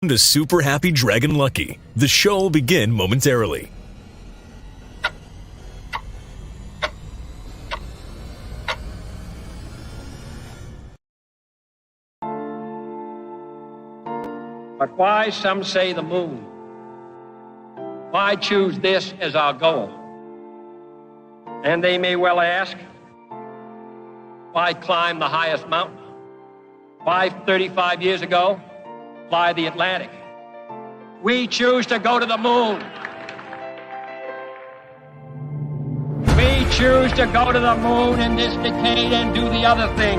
To Super Happy Dragon Lucky. The show will begin momentarily. But why, some say, the moon? Why choose this as our goal? And they may well ask, why climb the highest mountain? Why, 35 years ago, fly the Atlantic? We choose to go to the moon. We choose to go to the moon in this decade and do the other thing.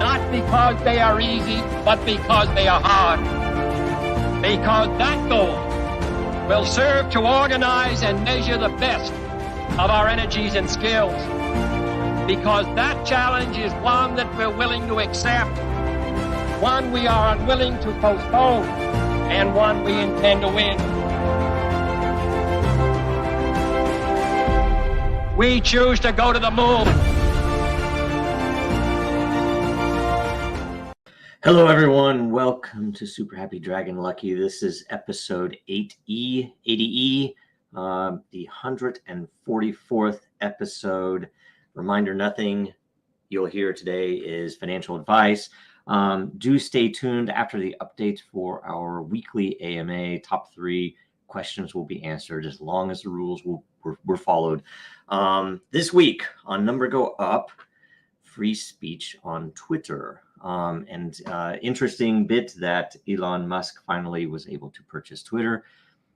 Not because they are easy, but because they are hard. Because that goal will serve to organize and measure the best of our energies and skills. Because that challenge is one that we're willing to accept, one we are unwilling to postpone, and one we intend to win. We choose to go to the moon. Hello, everyone. Welcome to Super Happy Dragon Lucky. This is episode 8E, 80E, the 144th episode. Reminder, nothing you'll hear today is financial advice. Do stay tuned after the updates for our weekly AMA. Top 3 questions will be answered as long as the rules were followed. This week on Number Go Up, free speech on Twitter. Interesting bit that Elon Musk finally was able to purchase Twitter.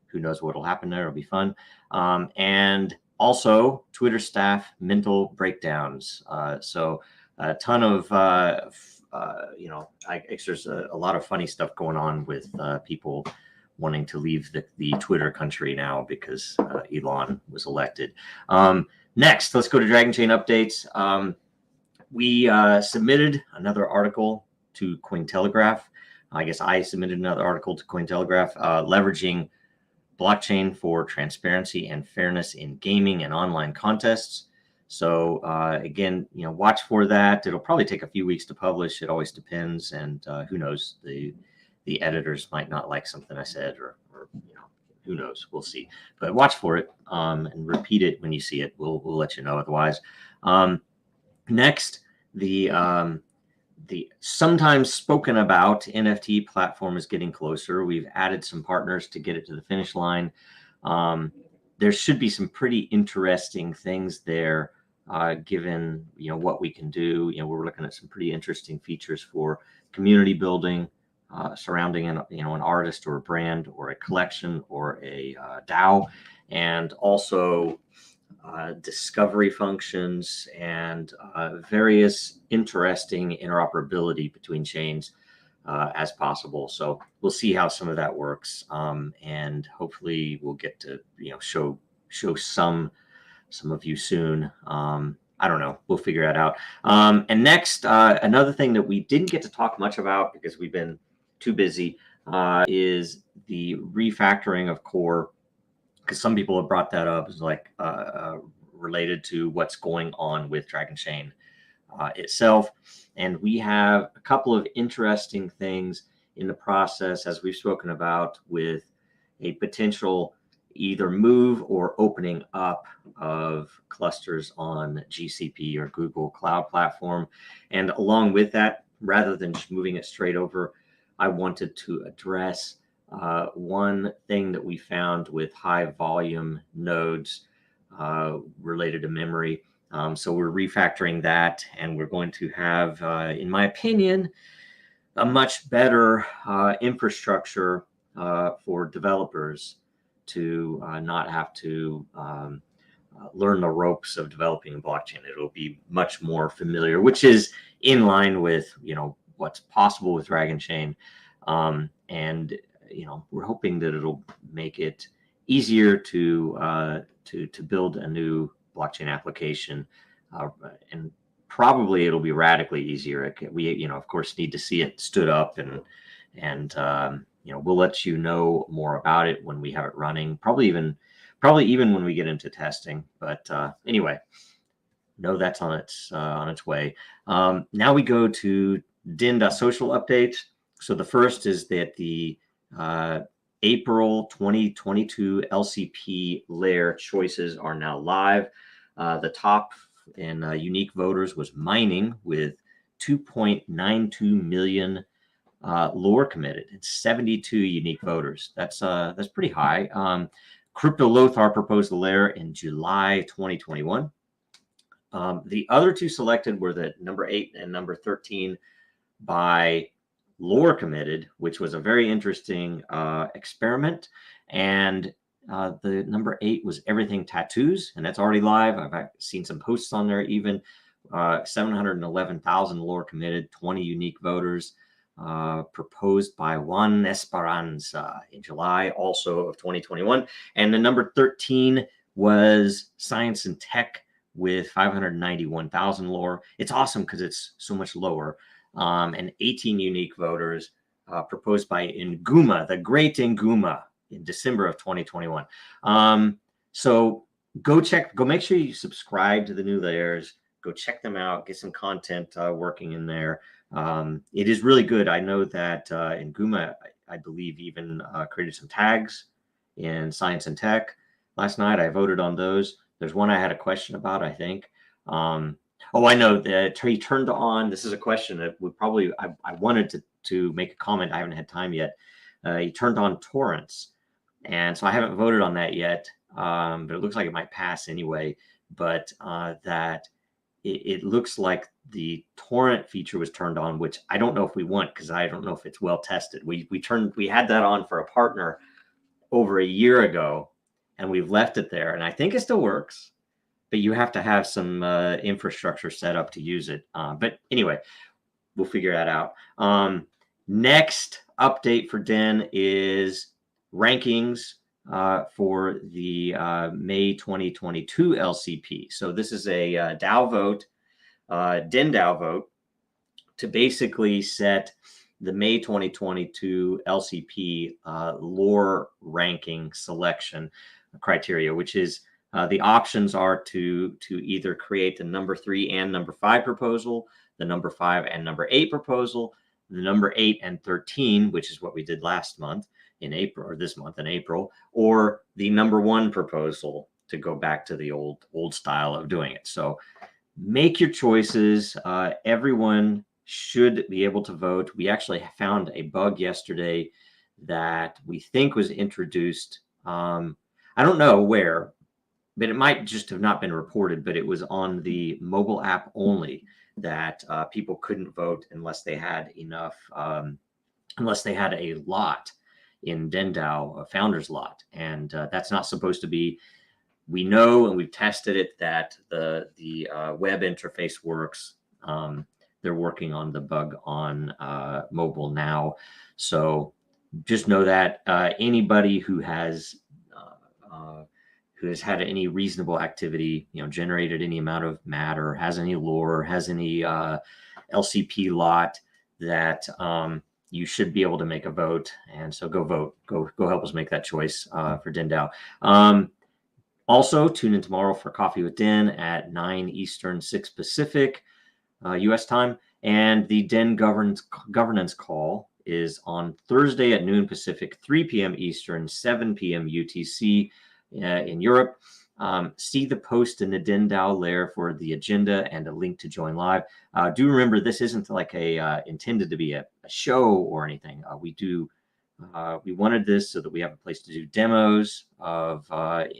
Who knows what will happen there? It'll be fun. And also Twitter staff mental breakdowns. So a ton of, I guess there's a lot of funny stuff going on with people wanting to leave the Twitter country now because Elon was elected. Next, let's go to Dragonchain Updates. We submitted another article to Cointelegraph. I guess I submitted another article to Cointelegraph, leveraging blockchain for transparency and fairness in gaming and online contests. So again, watch for that. It'll probably take a few weeks to publish. It always depends, and who knows? The editors might not like something I said, or who knows? We'll see. But watch for it and repeat it when you see it. We'll let you know otherwise. Next, the sometimes spoken about NFT platform is getting closer. We've added some partners to get it to the finish line. There should be some pretty interesting things there, given what we can do. We're looking at some pretty interesting features for community building, surrounding an artist or a brand or a collection or a DAO, and also discovery functions and various interesting interoperability between chains as possible. So we'll see how some of that works, and hopefully we'll get to show some of you soon. I don't know. We'll figure that out. And next, another thing that we didn't get to talk much about because we've been too busy is the refactoring of core. Because some people have brought that up as related to what's going on with Dragonchain itself. And we have a couple of interesting things in the process, as we've spoken about, with a potential either move or opening up of clusters on GCP or Google Cloud Platform. And along with that, rather than just moving it straight over, I wanted to address one thing that we found with high volume nodes related to memory. So we're refactoring that, and we're going to have, in my opinion, a much better infrastructure for developers to not have to learn the ropes of developing a blockchain. It'll be much more familiar, which is in line with what's possible with Dragonchain, and we're hoping that it'll make it easier to build a new blockchain application, and probably it'll be radically easier. We of course need to see it stood up, and we'll let you know more about it when we have it running. Probably even when we get into testing. But anyway, know that's on its way. Now we go to Den.social Updates. So the first is that the April 2022 LCP layer choices are now live. The top in unique voters was mining with 2.92 million lore committed and 72 unique voters. That's pretty high. Crypto Lothar proposed the layer in July 2021. The other two selected were the number 8 and number 13 by lore committed, which was a very interesting experiment. And the number 8 was Everything Tattoos, and that's already live. I've seen some posts on there even. 711,000 lore committed, 20 unique voters, proposed by Juan Esperanza in July also of 2021. And the number 13 was Science and Tech with 591,000 lore. It's awesome because it's so much lower. And 18 unique voters, proposed by Nguma, the great Nguma, in December of 2021. So go make sure you subscribe to the new layers. Go check them out, get some content working in there. It is really good. I know that Nguma, I believe, even created some tags in Science and Tech last night. I voted on those. There's one I had a question about, I think. Oh, I know that he turned on. This is a question that would probably, I wanted to make a comment. I haven't had time yet. He turned on torrents. And so I haven't voted on that yet, but it looks like it might pass anyway. But that it looks like the torrent feature was turned on, which I don't know if we want, because I don't know if it's well tested. We had that on for a partner over a year ago, and we've left it there. And I think it still works, but you have to have some infrastructure set up to use it. But anyway, we'll figure that out. Next update for Den is rankings for the May 2022 LCP. So this is a DAO vote, Den DAO vote, to basically set the May 2022 LCP lore ranking selection criteria, which is the options are to either create the number 3 and number 5 proposal, the number 5 and number 8 proposal, the number 8 and 13, which is what we did last month in April, or this month in April, or the number 1 proposal, to go back to the old style of doing it. So make your choices. Everyone should be able to vote. We actually found a bug yesterday that we think was introduced. I don't know where, but it might just have not been reported, but it was on the mobile app only, that people couldn't vote unless they had enough, unless they had a lot in Den DAO, a founder's lot. And that's not supposed to be. We know, and we've tested it, that the web interface works. They're working on the bug on mobile now. So just know that anybody who has had any reasonable activity, generated any amount of matter, has any lore, has any LCP lot, that you should be able to make a vote. And so go vote. Go help us make that choice for Den DAO. Also, tune in tomorrow for Coffee with Den at 9 Eastern, 6 Pacific, U.S. time. And the Den governance call is on Thursday at noon Pacific, 3 p.m. Eastern, 7 p.m. UTC in Europe. See the post in the Den DAO layer for the agenda and a link to join live. Do remember, this isn't like intended to be a show or anything. We wanted this so that we have a place to do demos of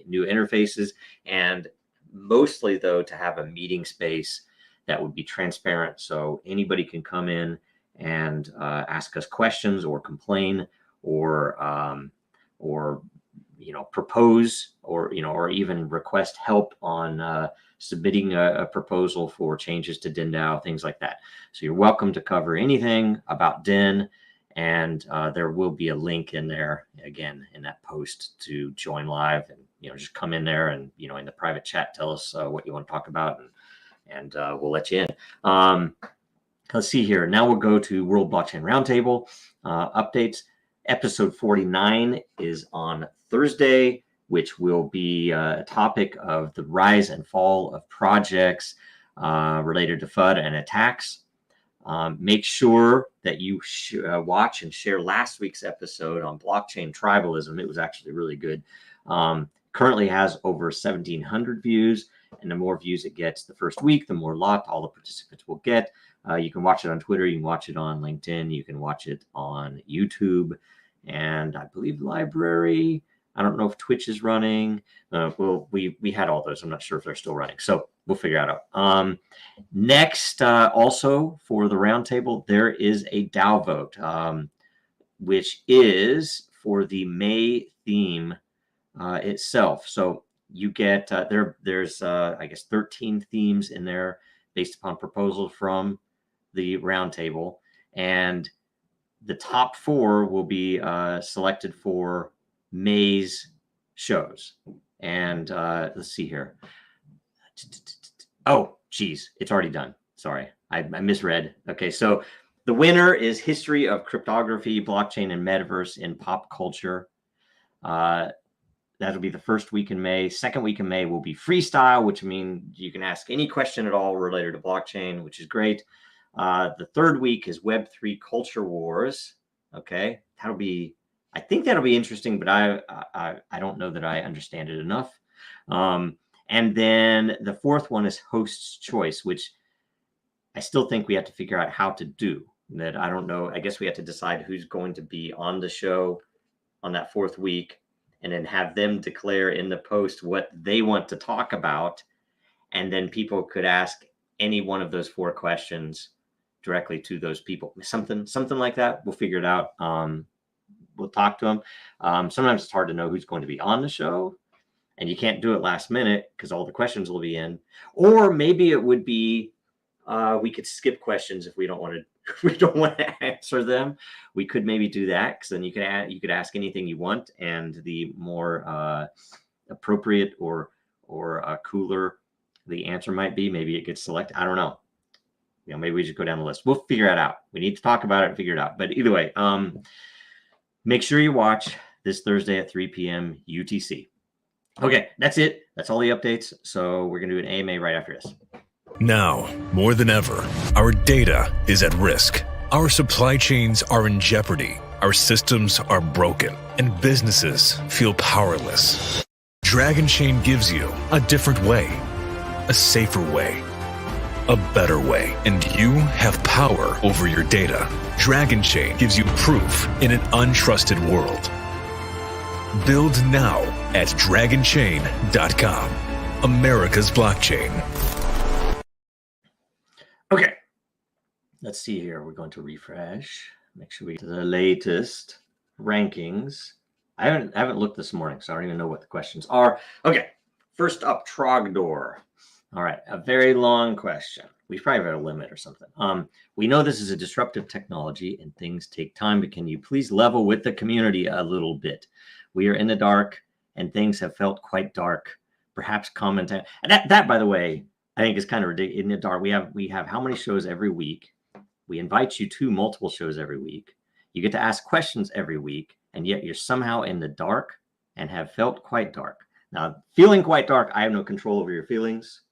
new interfaces, and mostly, though, to have a meeting space that would be transparent, so anybody can come in and ask us questions or complain or propose or even request help on submitting a proposal for changes to Den DAO, things like that. So you're welcome to cover anything about Den. And there will be a link in there, again, in that post, to join live, and just come in there and in the private chat, tell us what you want to talk about, and we'll let you in. Let's see here. Now we'll go to World Blockchain Roundtable updates. Episode 49 is on Thursday, which will be a topic of the rise and fall of projects related to FUD and attacks. Make sure that you watch and share last week's episode on blockchain tribalism. It was actually really good. Currently has over 1,700 views, and the more views it gets the first week, the more all the participants will get. You can watch it on Twitter, you can watch it on LinkedIn, you can watch it on YouTube, and I believe Library. I don't know if Twitch is running. Well, we had all those. I'm not sure if they're still running, so we'll figure it out. Next, also for the roundtable, there is a DAO vote, which is for the May theme itself. So you get there's I guess 13 themes in there based upon proposals from the roundtable, and the top 4 will be selected for May's shows. And let's see here. Oh, geez, it's already done. Sorry, I misread. Okay, so the winner is History of Cryptography, Blockchain, and Metaverse in Pop Culture. That'll be the first week in May. Second week in May will be freestyle, which means you can ask any question at all related to blockchain, which is great. The third week is Web3 Culture Wars. Okay, I think that'll be interesting, but I don't know that I understand it enough. And then the fourth one is Host's Choice, which I still think we have to figure out how to do. That I don't know. I guess we have to decide who's going to be on the show on that fourth week, and then have them declare in the post what they want to talk about. And then people could ask any one of those 4 questions directly to those people. Something like that. We'll figure it out. We'll talk to them. Sometimes it's hard to know who's going to be on the show, and you can't do it last minute because all the questions will be in. Or maybe it would be we could skip questions if we don't want to answer them. We could maybe do that, because then you could ask anything you want, and the more appropriate or cooler the answer might be, maybe it gets selected. I don't know. Maybe we just go down the list. We'll figure it out. We need to talk about it and figure it out. But either way, make sure you watch this Thursday at 3 p.m. UTC. Okay, that's it. That's all the updates. So we're going to do an AMA right after this. Now, more than ever, our data is at risk. Our supply chains are in jeopardy. Our systems are broken, and businesses feel powerless. Dragonchain gives you a different way, a safer way, a better way, and you have power over your data. Dragonchain gives you proof in an untrusted world. Build now at Dragonchain.com, America's blockchain. Okay, let's see here. We're going to refresh. Make sure we get to the latest rankings. I haven't looked this morning, so I don't even know what the questions are. Okay, first up, Trogdor. All right, a very long question. We probably have a limit or something. We know this is a disruptive technology and things take time, but can you please level with the community a little bit? We are in the dark and things have felt quite dark. Perhaps comment. And that, by the way, I think is kind of ridiculous. In the dark, we have how many shows every week? We invite you to multiple shows every week. You get to ask questions every week, and yet you're somehow in the dark and have felt quite dark. Now, feeling quite dark, I have no control over your feelings.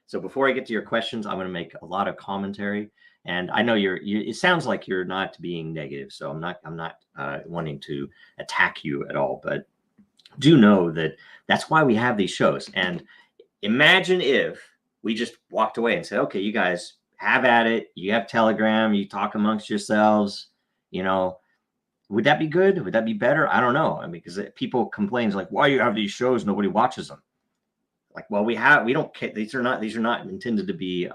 So before I get to your questions, I'm going to make a lot of commentary. And I know it sounds like you're not being negative, so I'm not wanting to attack you at all. But do know that that's why we have these shows. And imagine if we just walked away and said, okay, you guys have at it. You have Telegram. You talk amongst yourselves. Would that be good? Would that be better? I don't know. I mean, because people complain like, why you have these shows? Nobody watches them. Like, well, we don't care. These are not intended to be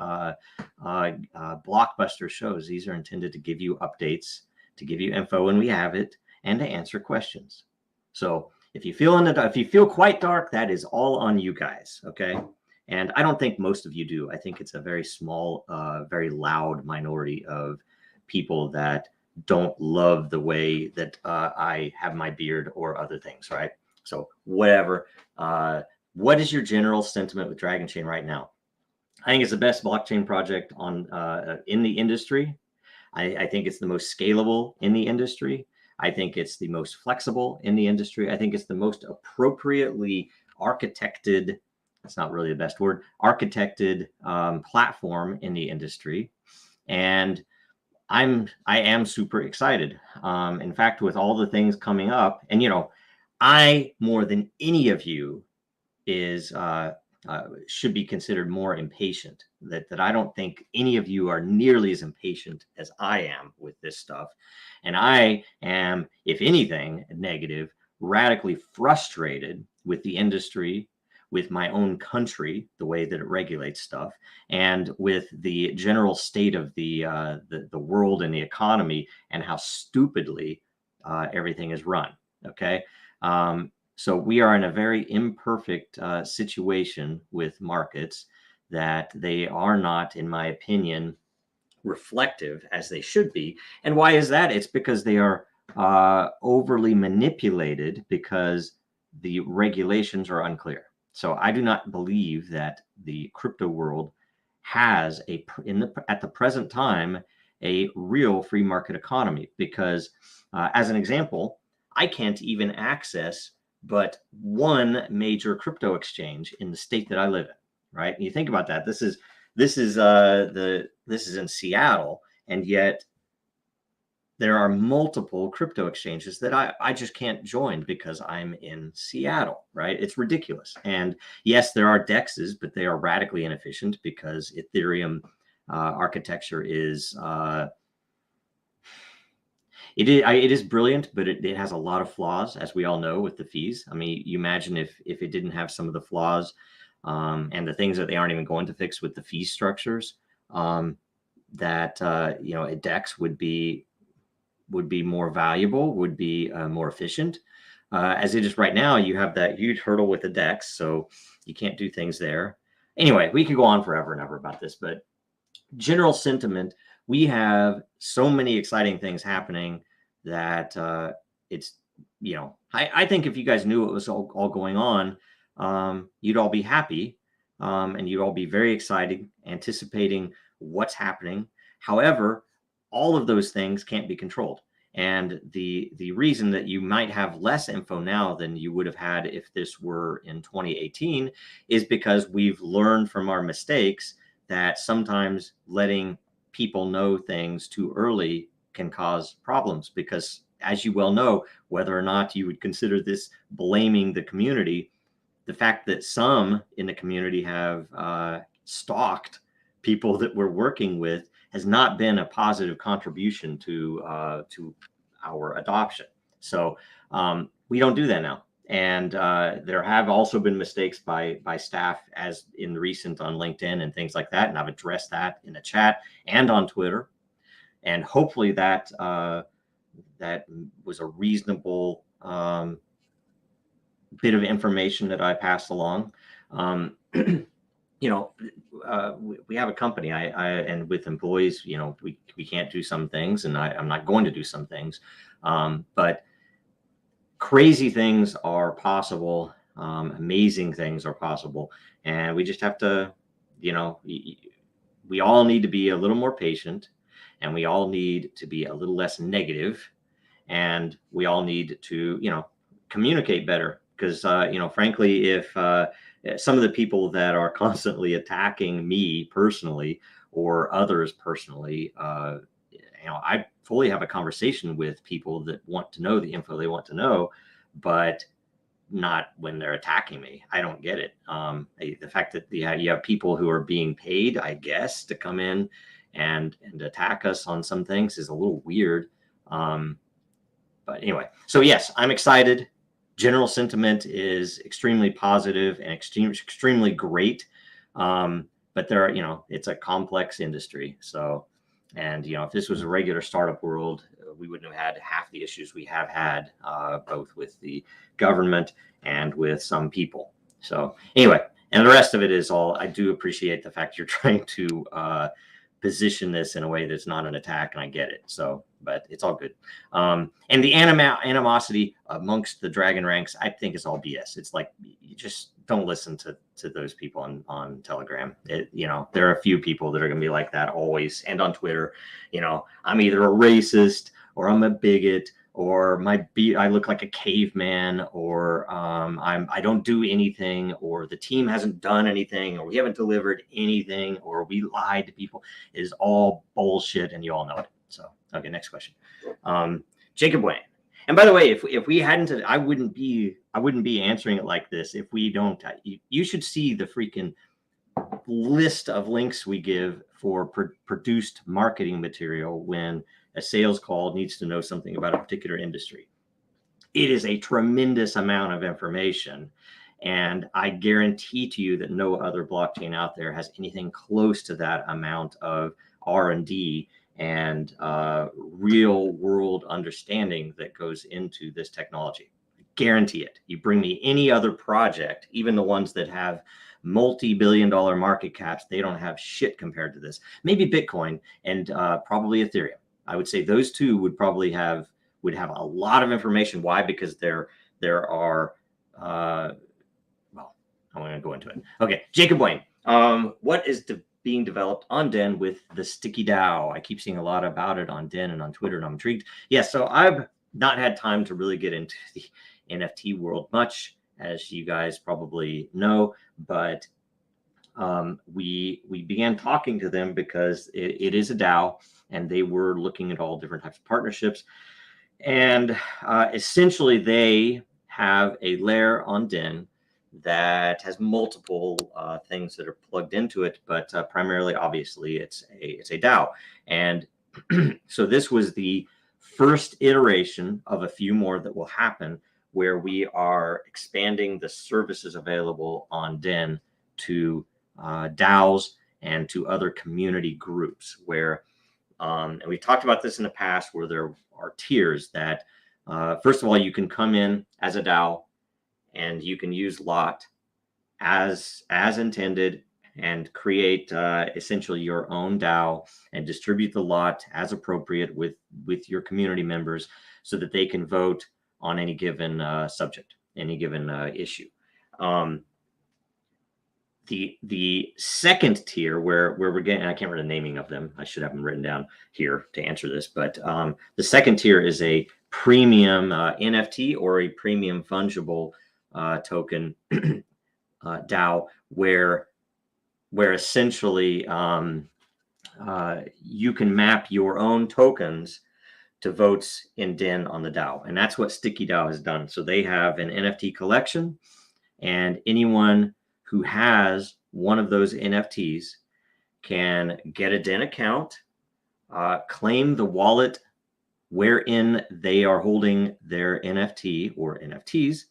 blockbuster shows. These are intended to give you updates, to give you info when we have it, and to answer questions. So if you feel quite dark, that is all on you guys. Okay. And I don't think most of you do. I think it's a very small, very loud minority of people that don't love the way that I have my beard or other things, right? So whatever. What is your general sentiment with Dragonchain right now? I think it's the best blockchain project in the industry. I think it's the most scalable in the industry. I think it's the most flexible in the industry. I think it's the most appropriately architected, that's not really the best word, architected platform in the industry. And I am super excited. In fact, with all the things coming up, and I more than any of you is should be considered more impatient. That I don't think any of you are nearly as impatient as I am with this stuff, and I am, if anything, negative, radically frustrated with the industry, with my own country, the way that it regulates stuff, and with the general state of the world and the economy, and how stupidly everything is run. Okay. So we are in a very imperfect situation with markets, that they are not, in my opinion, reflective as they should be. And why is that? It's because they are overly manipulated, because the regulations are unclear. So I do not believe that the crypto world has at the present time a real free market economy, because as an example, I can't even access but one major crypto exchange in the state that I live in, right? And you think about that. This is in Seattle, and yet there are multiple crypto exchanges that I just can't join because I'm in Seattle, right? It's ridiculous. And yes, there are DEXs, but they are radically inefficient, because Ethereum architecture is it is brilliant, but it has a lot of flaws, as we all know, with the fees. I mean, you imagine if it didn't have some of the flaws and the things that they aren't even going to fix with the fee structures, that a DEX would be more valuable, would be more efficient. As it is right now, you have that huge hurdle with the DEX, so you can't do things there. Anyway, we could go on forever and ever about this, but general sentiment, we have so many exciting things happening that it's, I think if you guys knew what was all going on, you'd all be happy, and you'd all be very excited, anticipating what's happening. However, all of those things can't be controlled. And the reason that you might have less info now than you would have had if this were in 2018 is because we've learned from our mistakes that sometimes letting people know things too early can cause problems, because, as you well know, whether or not you would consider this blaming the community, the fact that some in the community have stalked people that we're working with has not been a positive contribution to our adoption. So we don't do that now. And there have also been mistakes by staff, as in recent on LinkedIn and things like that. And I've addressed that in the chat and on Twitter. And hopefully that was a reasonable bit of information that I passed along. We have a company, and with employees, we can't do some things, and I'm not going to do some things, but crazy things are possible. Amazing things are possible. And we just have to, we all need to be a little more patient, and we all need to be a little less negative, and we all need to, communicate better. Because, frankly, if some of the people that are constantly attacking me personally or others personally, I fully have a conversation with people that want to know the info they want to know, but not when they're attacking me. I don't get it. The fact that you have people who are being paid, I guess, to come in and attack us on some things is a little weird. But anyway, so yes, I'm excited. General sentiment is extremely positive and extremely great. But there are, it's a complex industry. So, and, if this was a regular startup world, we wouldn't have had half the issues we have had, both with the government and with some people. So anyway, and the rest of it is all, I do appreciate the fact you're trying to position this in a way that's not an attack, and I get it. So, but it's all good. And the animosity amongst the Dragon ranks, I think, is all BS. It's like, you just don't listen to those people on Telegram. There are a few people that are going to be like that always. And on Twitter, I'm either a racist, or I'm a bigot, or I look like a caveman, or I don't do anything, or the team hasn't done anything, or we haven't delivered anything, or we lied to people. It is all bullshit, and you all know it. So, okay, next question. Jacob Wayne. And by the way, if we hadn't, I wouldn't be answering it like this if we don't. You should see the freaking list of links we give for produced marketing material when a sales call needs to know something about a particular industry. It is a tremendous amount of information, and I guarantee to you that no other blockchain out there has anything close to that amount of R&D and real world understanding that goes into this technology. I guarantee it. You bring me any other project, even the ones that have multi-billion-dollar market caps, they don't have shit compared to this. Maybe Bitcoin and probably Ethereum. I would say those two would probably have a lot of information. Why? Because there are well, I'm going to go into it. Okay, Jacob Wayne. What is being developed on Den with the Sticky DAO? I keep seeing a lot about it on Den and on Twitter, and I'm intrigued. Yeah, so I've not had time to really get into the NFT world much, as you guys probably know, but we began talking to them because it is a DAO, and they were looking at all different types of partnerships. And essentially, they have a layer on Den that has multiple things that are plugged into it, but primarily, obviously, it's a DAO. And so this was the first iteration of a few more that will happen, where we are expanding the services available on Den to DAOs and to other community groups, where and we talked about this in the past, where there are tiers that first of all, you can come in as a DAO and you can use lot as intended and create essentially your own DAO and distribute the lot as appropriate with your community members, so that they can vote on any given subject, any given issue. The second tier, where we're getting, I can't remember the naming of them. I should have them written down here to answer this. But the second tier is a premium NFT or a premium fungible token DAO, where essentially you can map your own tokens to votes in Den on the DAO. And that's what Sticky DAO has done. So they have an NFT collection, and anyone who has one of those NFTs can get a Den account, claim the wallet wherein they are holding their NFT or NFTs,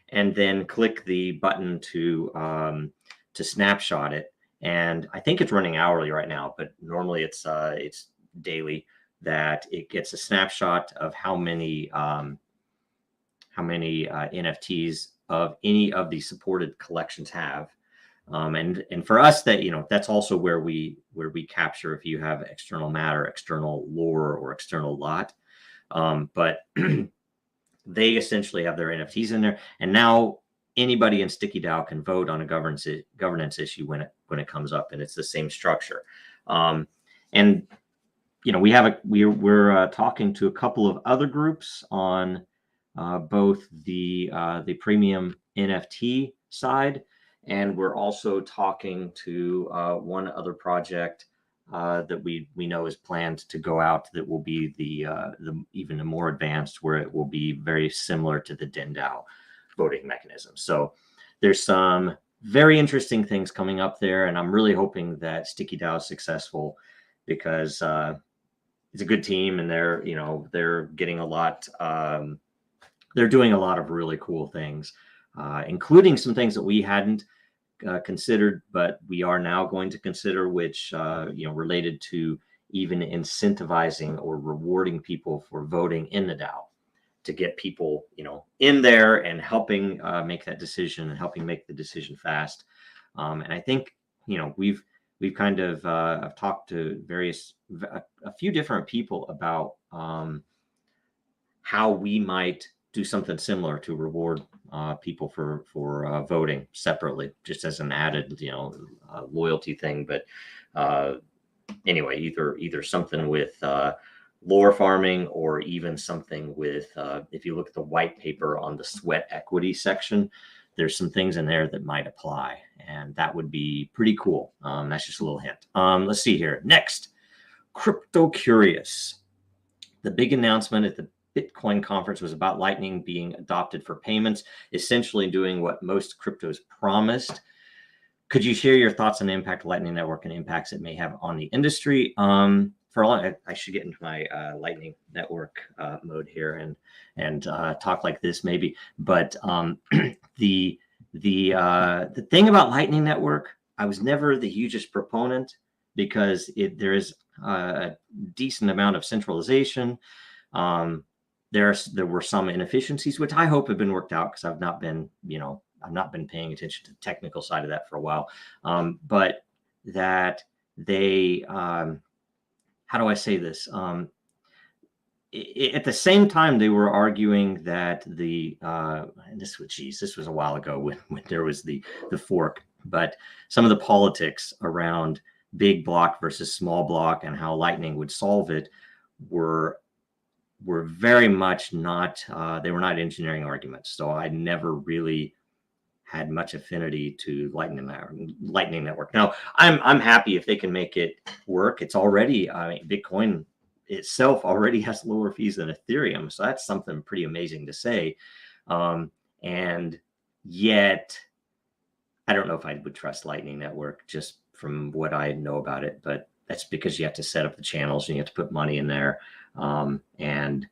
and then click the button to snapshot it. And I think it's running hourly right now, but normally it's daily, that it gets a snapshot of how many NFTs of any of the supported collections have. And for us, that, that's also where we capture if you have external matter, external lore, or external lot. But they essentially have their NFTs in there, and now anybody in Sticky DAO can vote on a governance issue when it comes up, and it's the same structure. And we're talking to a couple of other groups on both the premium NFT side, and we're also talking to one other project that we know is planned to go out, that will be the even the more advanced, where it will be very similar to the Den DAO voting mechanism. So there's some very interesting things coming up there, and I'm really hoping that Sticky DAO is successful, because it's a good team, and they're getting a lot. They're doing a lot of really cool things, including some things that we hadn't considered, but we are now going to consider, which related to even incentivizing or rewarding people for voting in the DAO, to get people in there and helping make that decision, and helping make the decision fast. And I think we've kind of I've talked to a few different people about how we might do something similar to reward people for voting separately, just as an added loyalty thing. But anyway, either something with lore farming, or even something with if you look at the white paper on the sweat equity section, there's some things in there that might apply, and that would be pretty cool. That's just a little hint. Let's see here. Next, Crypto Curious. The big announcement at the Bitcoin conference was about Lightning being adopted for payments, essentially doing what most cryptos promised. Could you share your thoughts on the impact of Lightning Network and impacts it may have on the industry? For all I should get into my Lightning Network mode here and talk like this maybe. But the thing about Lightning Network, I was never the hugest proponent because there is a decent amount of centralization. There were some inefficiencies, which I hope have been worked out because I've not been paying attention to the technical side of that for a while. But that they, how do I say this? At the same time, they were arguing that this was a while ago when there was the fork, but some of the politics around big block versus small block and how Lightning would solve it were very much not, they were not engineering arguments. So I never really had much affinity to Lightning Network. Now, I'm happy if they can make it work. It's already, Bitcoin itself already has lower fees than Ethereum. So that's something pretty amazing to say. And yet, I don't know if I would trust Lightning Network just from what I know about it, but that's because you have to set up the channels and you have to put money in there. And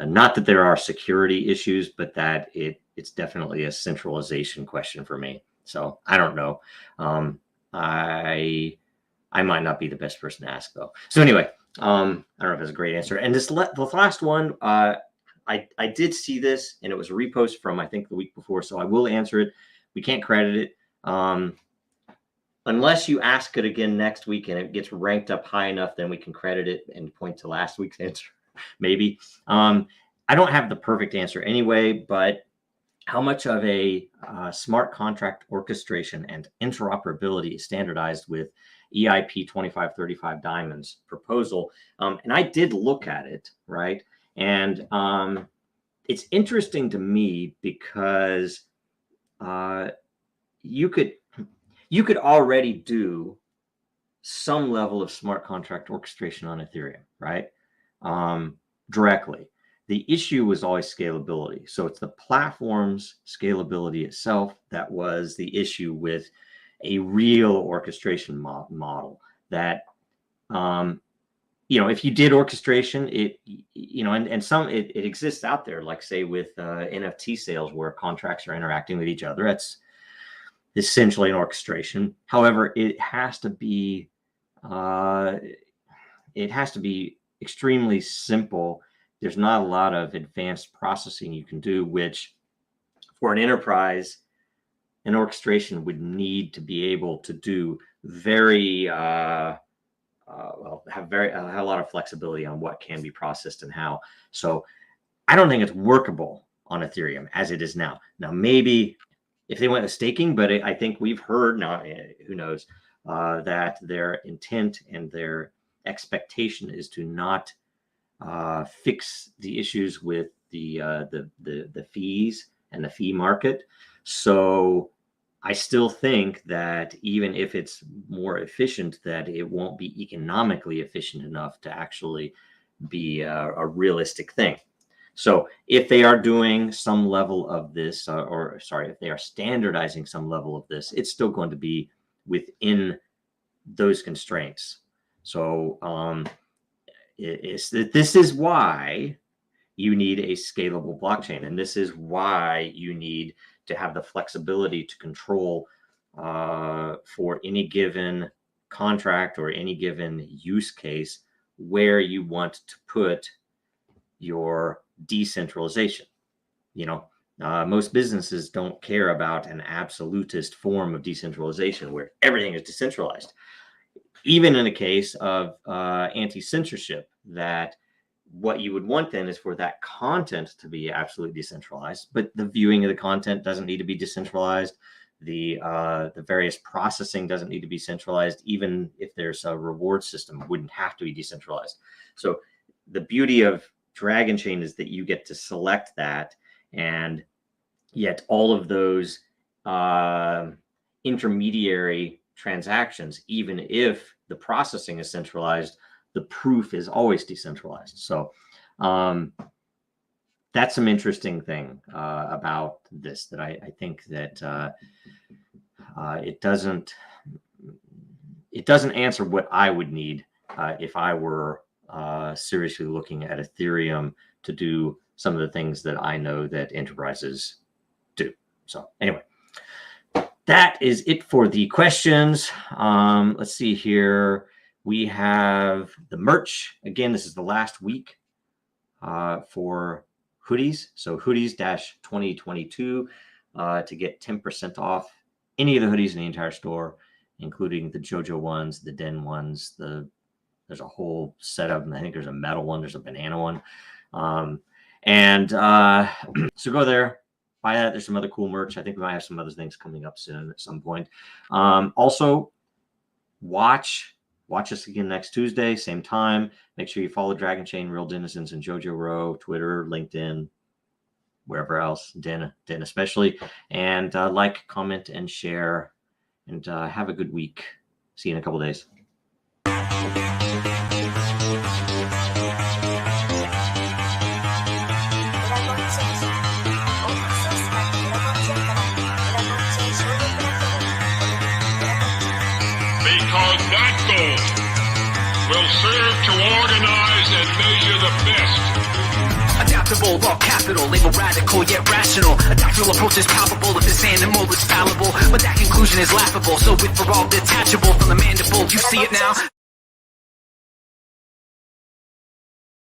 not that there are security issues, but that it's definitely a centralization question for me. So I don't know. I might not be the best person to ask though. So anyway, I don't know if that's a great answer. And the last one, I did see this and it was a repost from, I think, the week before. So I will answer it. We can't credit it. Unless you ask it again next week and it gets ranked up high enough, then we can credit it and point to last week's answer, maybe. I don't have the perfect answer anyway, but how much of a smart contract orchestration and interoperability is standardized with EIP 2535 Diamond's proposal? And I did look at it, right? And it's interesting to me because you could already do some level of smart contract orchestration on Ethereum, right? Directly. The issue was always scalability. So it's the platform's scalability itself that was the issue with a real orchestration model that, if you did orchestration, it exists out there, like say with NFT sales where contracts are interacting with each other. That's essentially an orchestration. However, it has to be extremely simple. There's not a lot of advanced processing you can do, which for an enterprise, an orchestration would need to be able to do have a lot of flexibility on what can be processed and how. So I don't think it's workable on Ethereum as it is now. Now, maybe if they went with staking, but I think we've heard now, who knows, that their intent and their expectation is to not fix the issues with the fees and the fee market. So I still think that even if it's more efficient, that it won't be economically efficient enough to actually be a realistic thing. So if they are doing some level of this, if they are standardizing some level of this, it's still going to be within those constraints. So this is why you need a scalable blockchain. And this is why you need to have the flexibility to control for any given contract or any given use case where you want to put your decentralization. Most businesses don't care about an absolutist form of decentralization where everything is decentralized. Even in a case of anti-censorship, that what you would want then is for that content to be absolutely decentralized, but the viewing of the content doesn't need to be decentralized. The various processing doesn't need to be centralized. Even if there's a reward system, it wouldn't have to be decentralized. So the beauty of Dragonchain is that you get to select that, and yet all of those intermediary transactions, even if the processing is centralized, the proof is always decentralized. So that's some interesting thing about this, that I think that it doesn't answer what I would need if I were seriously looking at Ethereum to do some of the things that I know that enterprises do. So anyway, that is it for the questions. Let's see here. We have the merch. Again, this is the last week for hoodies. So hoodies-2022 to get 10% off any of the hoodies in the entire store, including the JoJo ones, the Den ones. There's a whole set of them. I think there's a metal one. There's a banana one. So go there, buy that. There's some other cool merch. I think we might have some other things coming up soon at some point. Also, watch us again next Tuesday, same time. Make sure you follow Dragonchain, Real Denizens, and JoJo Row, Twitter, LinkedIn, wherever else, Den especially. And like, comment, and share. And have a good week. See you in a couple days. Because that goal will serve to organize and measure the best. Adaptable, raw capital, label radical yet rational. A tactical approach is palpable if this animal is fallible, but that conclusion is laughable. So with for all detachable from the mandible, you see it now.